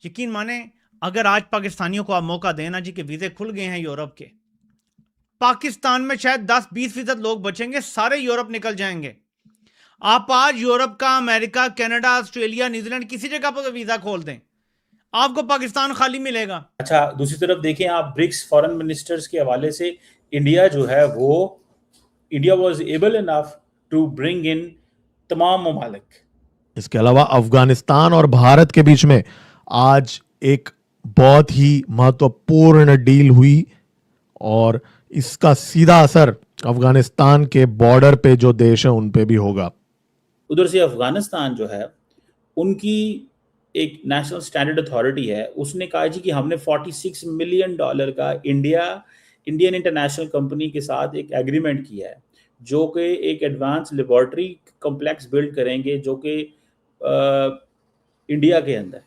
यकीन माने, अगर आज पाकिस्तानियों को आप मौका देना जी कि वीज़े खुल गए हैं यूरोप के, पाकिस्तान में शायद 10-20% लोग बचेंगे, सारे यूरोप निकल जाएंगे। आप आज यूरोप का, अमेरिका, कनाडा, ऑस्ट्रेलिया, न्यूजीलैंड किसी जगह पर वीज़ा खोल दें, आपको पाकिस्तान खाली मिलेगा। अच्छा, दूसरी तरफ देखें आप ब्रिक्स फॉरेन मिनिस्टर्स के हवाले से, इंडिया जो है वो India was able enough to bring in तमाम ममालिक। इसके अलावा अफगानिस्तान और भारत के बीच में आज एक बहुत ही महत्वपूर्ण डील हुई और इसका सीधा असर अफगानिस्तान के बॉर्डर पे जो देश है उन पे भी होगा। उधर से अफगानिस्तान जो है, उनकी एक नेशनल स्टैंडर्ड अथॉरिटी है, उसने कहा जी कि हमने $46 मिलियन का इंडियन इंटरनेशनल कंपनी के साथ एक एग्रीमेंट किया है, जो कि एक एडवांस लेबोरेटरी कॉम्प्लेक्स बिल्ड करेंगे, जो कि इंडिया के अंदर।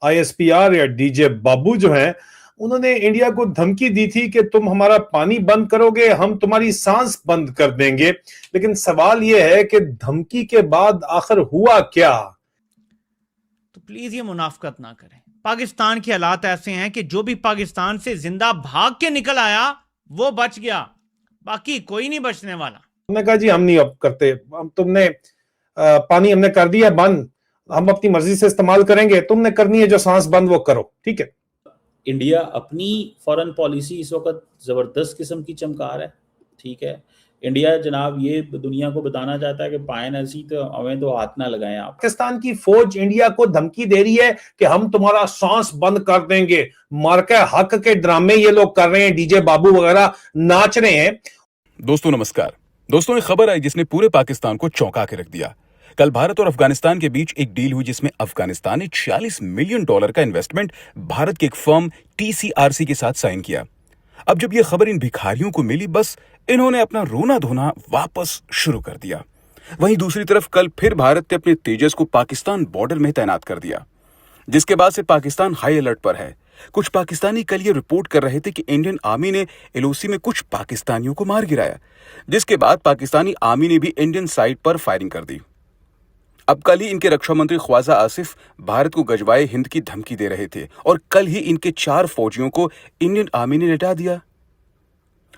ISPR या डीजे बाबू जो है, उन्होंने इंडिया को धमकी दी थी कि तुम हमारा पानी बंद करोगे, हम तुम्हारी सांस बंद कर देंगे। लेकिन सवाल यह है कि धमकी के बाद आखिर हुआ क्या? तो प्लीज ये मुनाफकत ना करें। पाकिस्तान के हालात ऐसे हैं कि जो भी पाकिस्तान से जिंदा भाग के निकल आया वो बच गया, बाकी कोई नहीं बचने वाला। उन्होंने कहा जी हम नहीं अब करते, हम तुमने पानी हमने कर दिया बंद, हम अपनी मर्जी से इस्तेमाल करेंगे, तुमने करनी है जो सांस बंद वो करो, ठीक है। इंडिया अपनी फॉरेन पॉलिसी इस वक्त जबरदस्त किस्म की चमका रहा है, ठीक है। इंडिया जनाब ये दुनिया को बताना चाहता है कि पायन ऐसी तो हमें तो हाथ ना लगाएं आप। पाकिस्तान की फौज इंडिया को धमकी दे रही है कि हम तुम्हारा सांस बंद कर देंगे। मार्के हक के ड्रामे ये लोग कर रहे हैं, डीजे बाबू वगैरह नाच रहे हैं। दोस्तों नमस्कार। दोस्तों एक खबर आई जिसने पूरे पाकिस्तान को चौंका के रख दिया। कल भारत और अफगानिस्तान के बीच एक डील हुई जिसमें अफगानिस्तान ने $46 मिलियन का इन्वेस्टमेंट भारत की एक फर्म TCRC के साथ साइन किया। अब जब यह खबर इन भिखारियों को मिली, बस इन्होंने अपना रोना धोना वापस शुरू कर दिया। वहीं दूसरी तरफ कल फिर भारत ने अपने तेजस को पाकिस्तान बॉर्डर में तैनात कर दिया, जिसके बाद से पाकिस्तान हाई अलर्ट पर है। कुछ पाकिस्तानी कल ये रिपोर्ट कर रहे थे कि इंडियन आर्मी ने LOC में कुछ पाकिस्तानियों को मार गिराया, जिसके बाद पाकिस्तानी आर्मी ने भी इंडियन साइड पर फायरिंग कर दी। अब कल ही इनके रक्षा मंत्री ख्वाजा आसिफ भारत को गजवाए हिंद की धमकी दे रहे थे और कल ही इनके 4 फौजियों को इंडियन आर्मी ने लिटा दिया।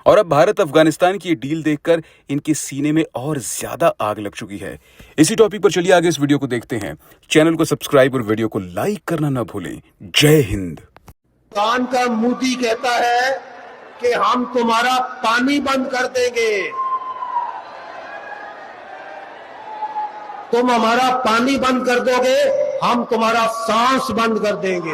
और अब भारत अफगानिस्तान की ये डील देखकर इनके सीने में और ज्यादा आग लग चुकी है। इसी टॉपिक पर चलिए आगे इस वीडियो को देखते हैं। चैनल को सब्सक्राइब और वीडियो को लाइक करना ना भूलें। जय हिंद। पाकिस्तान का मोदी कहता है कि हम तुम्हारा पानी बंद कर देंगे, तुम हमारा पानी बंद कर दोगे, हम तुम्हारा सांस बंद कर देंगे।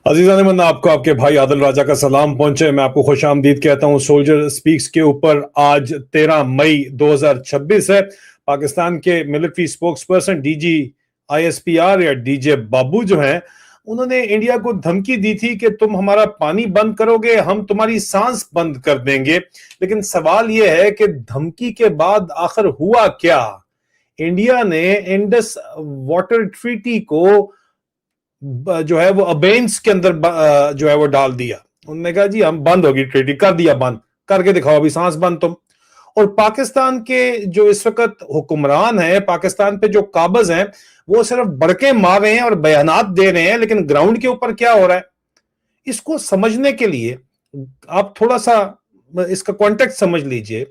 अजीज़ान मन, आपको आपके भाई आदिल राजा का सलाम पहुंचे। मैं आपको खुश आमदीद कहता हूं। सोल्जर स्पीक्स के ऊपर आज 13 मई 2026 है। पाकिस्तान के मिलिट्री स्पोक्सपर्सन DG ISPR या डीजे बाबू जो हैं, उन्होंने इंडिया को धमकी दी थी कि तुम हमारा पानी बंद करोगे, हम तुम्हारी सांस बंद कर देंगे। लेकिन सवाल यह है कि धमकी के बाद आखिर हुआ क्या? इंडिया ने इंडस वाटर ट्रीटी को जो है वो अबेंस के अंदर जो है वो डाल दिया। उन्होंने कहा जी हम बंद होगी ट्रीटी, कर दिया बंद, करके दिखाओ अभी सांस बंद तुम। और पाकिस्तान के जो इस वक्त हुक्मरान हैं, पाकिस्तान पे जो काबिज हैं, वो सिर्फ बड़के मार रहे हैं और बयानात दे रहे हैं, लेकिन ग्राउंड के ऊपर क्या हो रहा है इसको समझने के लिए आप थोड़ा सा इसका कॉन्टेक्स्ट समझ लीजिए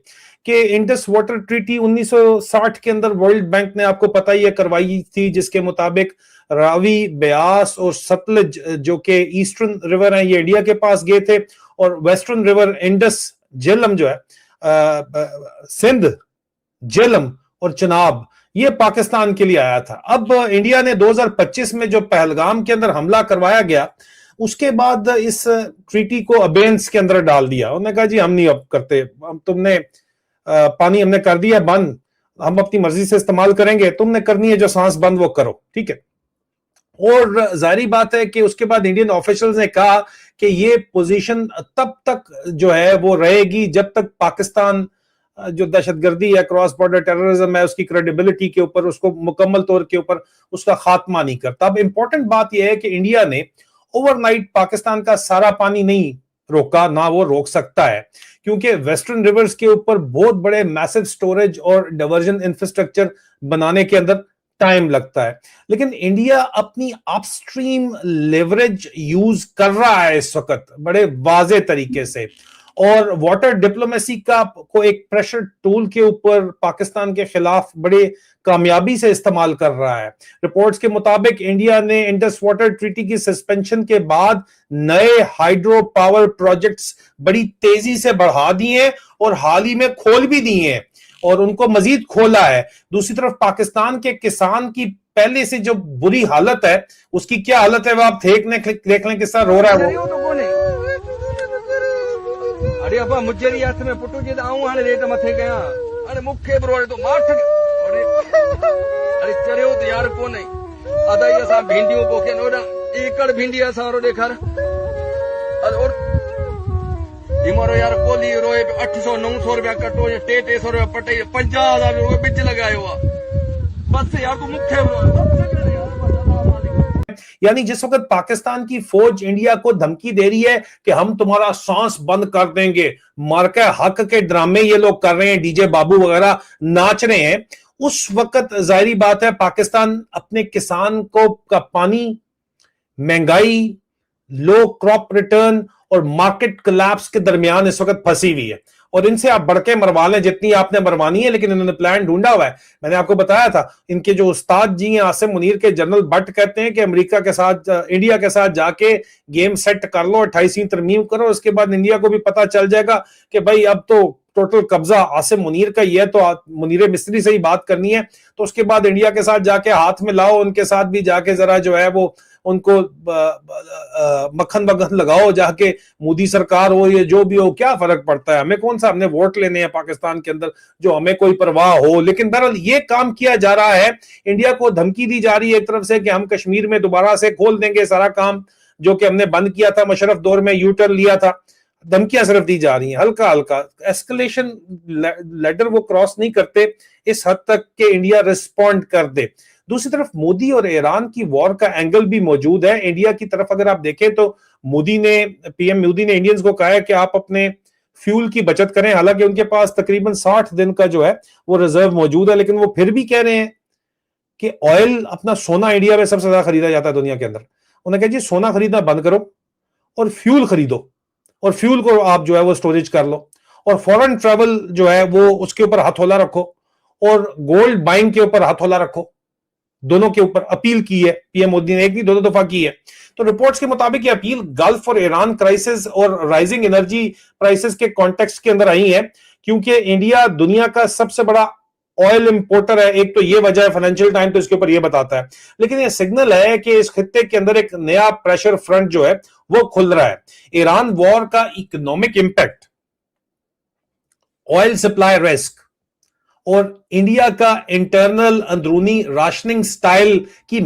कि इंडस वाटर ट्रीटी 1960 के अंदर वर्ल्ड बैंक ने, आपको पता ही है, करवाई थी, जिसके मुताबिक रावी, ब्यास और सतलज जो कि ईस्टर्न रिवर हैं, ये इंडिया के पास गए थे, और वेस्टर्न रिवर इंडस, झेलम जो है, सिंध, झेलम और चनाब, ये पाकिस्तान के लिए आया था। अब इंडिया ने 2025 में जो पहलगाम के अंदर हमला करवाया गया, उसके बाद इस ट्रीटी को अबेंस के अंदर डाल दिया। उन्होंने कहा जी हम नहीं अब करते, हम तुमने पानी हमने कर दिया बंद, हम अपनी मर्जी से इस्तेमाल करेंगे, तुमने करनी है जो सांस बंद वो करो, ठीक है। और जाहिर बात है कि उसके बाद इंडियन ऑफिशियल्स ने कहा कि ये पोजीशन तब तक जो है वो रहेगी जब तक पाकिस्तान जो दहशतगर्दी है, क्रॉस बॉर्डर टेररिज्म है, उसकी क्रेडिबिलिटी के ऊपर, उसको मुकम्मल तौर के ऊपर उसका खात्मा नहीं करता। अब इंपॉर्टेंट बात यह है कि इंडिया ने ओवरनाइट पाकिस्तान का सारा पानी नहीं रोका ना वो रोक सकता है, क्योंकि वेस्टर्न रिवर्स के ऊपर बहुत बड़े मैसिव स्टोरेज और डाइवर्जन इंफ्रास्ट्रक्चर बनाने के अंदर टाइम लगता है। लेकिन इंडिया अपनी अपस्ट्रीम लेवरेज यूज कर रहा है इस वक्त बड़े वाजे तरीके से, और वाटर डिप्लोमेसी का को एक प्रेशर टूल के ऊपर पाकिस्तान के खिलाफ बड़े कामयाबी से इस्तेमाल कर रहा है। रिपोर्ट्स के मुताबिक इंडिया ने इंडस वाटर ट्रीटी की सस्पेंशन के बाद नए हाइड्रो पावर प्रोजेक्ट्स बड़ी तेजी से बढ़ा दिए हैं और हाल ही में खोल भी दिए हैं और उनको मजीद खोला है। दूसरी तरफ पाकिस्तान के किसान की पहले से जो बुरी हालत है, उसकी क्या हालत है वो आप देख लें, किस तरह रो रहा है वो। अरे अबा मुझे अर्थ में पुटू जी आऊं हाणे रेट मथे कया अरे मुखे ब्रो तो माठ अरे चरियो तो यार कोने अदाई असा भिंडियों पोके नोडा एकड़ भिंडी असा रो देखर अरे और इमारो यार कोली रोए 800 900 रुपया कटो 300 रुपया पटे 50,000 रुपया बिच लगायो बस यार को मुखे ब्रो। यानी जिस वक्त पाकिस्तान की फौज इंडिया को धमकी दे रही है कि हम तुम्हारा सांस बंद कर देंगे, मार्का हक के ड्रामे ये लोग कर रहे हैं, डीजे बाबू वगैरह नाच रहे हैं, उस वक्त जाहिर बात है पाकिस्तान अपने किसान को का पानी, महंगाई, लो क्रॉप रिटर्न और मार्केट कोलैप्स के दरमियान इस वक्त फंसी हुई है। और इनसे आप बढ़ के मरवा लें जितनी आपने मरवानी है, लेकिन इन्होंने प्लान ढूंढा हुआ है। मैंने आपको बताया था इनके जो उस्ताद जी हैं आसिम मुनीर के, जनरल भट्ट कहते हैं कि अमेरिका के साथ इंडिया के साथ जाके गेम सेट कर लो, 28वीं तरमीम करो, उसके बाद इंडिया को भी पता चल जाएगा कि भाई अब तो टोटल कब्जा आसिम मुनीर का ही है, तो मुनीर मिस्त्री से ही बात करनी है। तो उसके बाद इंडिया के साथ जाके हाथ में लाओ, उनके साथ भी जाके जरा जो है वो उनको मक्खन बगन लगाओ, जाके मोदी सरकार हो या जो भी हो, क्या फर्क पड़ता है हमें, कौन सा हमने वोट लेने हैं पाकिस्तान के अंदर जो हमें कोई परवाह हो। लेकिन बहरहाल ये काम किया जा रहा है, इंडिया को धमकी दी जा रही है एक तरफ से कि हम कश्मीर में दोबारा से खोल देंगे सारा काम जो कि हमने बंद किया था, मुशर्रफ दौर में यू टर्न लिया था। धमकियां सिर्फ दी जा रही हैं, हल्का हल्का एस्केलेशन लेडर वो क्रॉस नहीं करते इस हद तक कि इंडिया रिस्पॉन्ड कर दे। दूसरी तरफ मोदी और ईरान की वॉर का एंगल भी मौजूद है। इंडिया की तरफ अगर आप देखें तो पीएम मोदी ने इंडियंस को कहा है कि आप अपने फ्यूल की बचत करें। हालांकि उनके पास तकरीबन 60 दिन का जो है वो रिजर्व मौजूद है, लेकिन वो फिर भी कह रहे हैं कि ऑयल, अपना सोना इंडिया में सबसे ज्यादा खरीदा जाता है दुनिया के अंदर। उन्होंने कहा जी सोना खरीदना बंद करो और फ्यूल खरीदो, और फ्यूल को आप जो है वो स्टोरेज कर लो, और फॉरेन ट्रैवल जो है वो उसके ऊपर हथौला रखो, और गोल्ड बाइंग के ऊपर हथौला रखो। दोनों के ऊपर अपील की है पीएम मोदी ने, एक नहीं दो दफा की है। तो रिपोर्ट्स के मुताबिक ये अपील गल्फ और ईरान क्राइसिस और राइजिंग एनर्जी प्राइसेस के कॉन्टेक्स्ट के अंदर आई है, क्योंकि इंडिया दुनिया का सबसे बड़ा ऑयल इंपोर्टर है। एक तो ये वजह है, फाइनेंशियल टाइम तो इसके ऊपर ये बताता है, लेकिन ये सिग्नल है कि इस खित्ते के अंदर एक नया प्रेशर फ्रंट जो है वो खुल रहा है। ईरान वॉर का economic impact, oil supply risk और इंडिया का इंटरनल अंदरूनी राशनिंग स्टाइल की